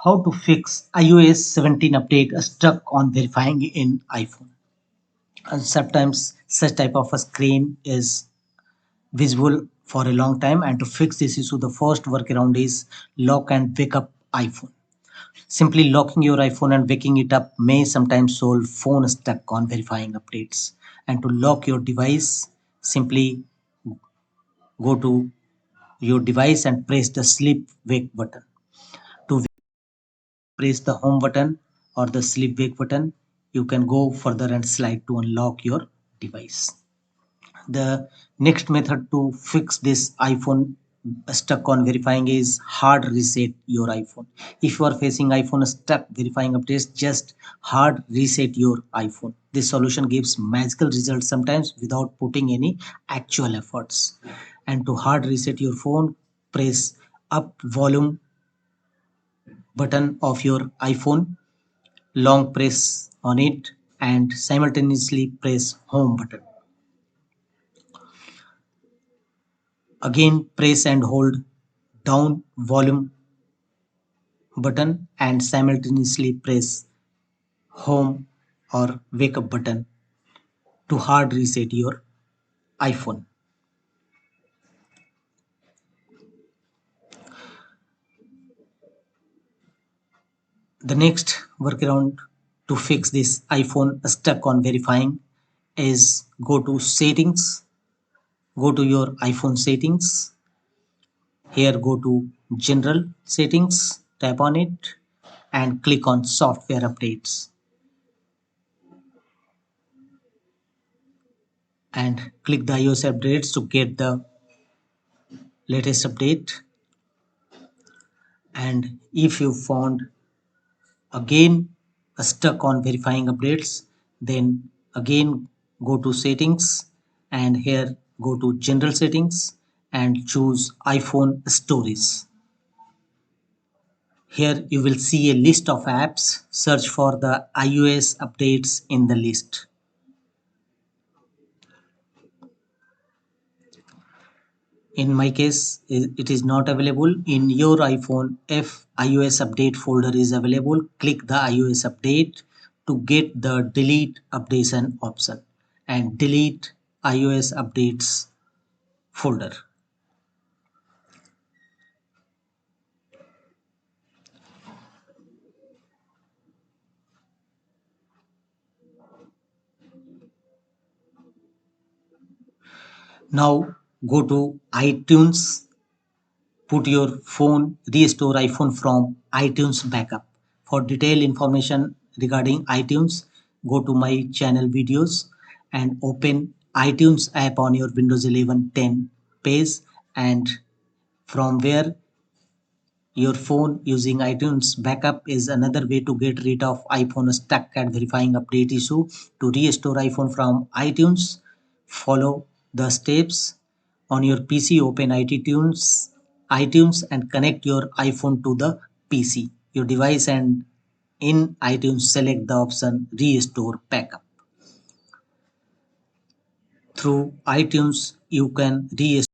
How to fix iOS 17 update stuck on verifying in iPhone. And sometimes such type of a screen is visible for a long time, and to fix this issue the first workaround is lock and wake up iPhone. Simply locking your iPhone and waking it up may sometimes solve phone stuck on verifying updates. And to lock your device, simply go to your device and press the sleep wake button. To press the home button or the sleep wake button, you can go further and slide to unlock your device. The next method to fix this iPhone stuck on verifying is hard reset your iPhone. If you are facing iPhone stuck verifying updates, just hard reset your iPhone. This solution gives magical results sometimes without putting any actual efforts. And to hard reset your phone, press up volume button of your iPhone, long press on it and simultaneously press home button. Again press and hold down volume button and simultaneously press home or wake up button to hard reset your iPhone. The next workaround to fix this iPhone stuck on verifying is go to settings, go to your iPhone settings. Here go to general settings, tap on it and click on software updates and click the iOS updates to get the latest update. And if you found again stuck on verifying updates, then again go to settings and here go to general settings and choose iPhone stories. Here you will see a list of apps. Search for the iOS updates in the list. In my case, it is not available. In your iPhone, if iOS update folder is available, click the iOS update to get the delete updation option and delete iOS updates folder. Now go to iTunes, put your phone, restore iPhone from iTunes backup. For detailed information regarding iTunes, go to my channel videos and open iTunes app on your Windows 11 10 page, and from where your phone using iTunes backup is another way to get rid of iPhone stuck at verifying update issue. To restore iPhone from iTunes, follow the steps. On your PC, open iTunes and connect your iPhone to the PC, your device, and in iTunes select the option restore backup. Through iTunes, you can restore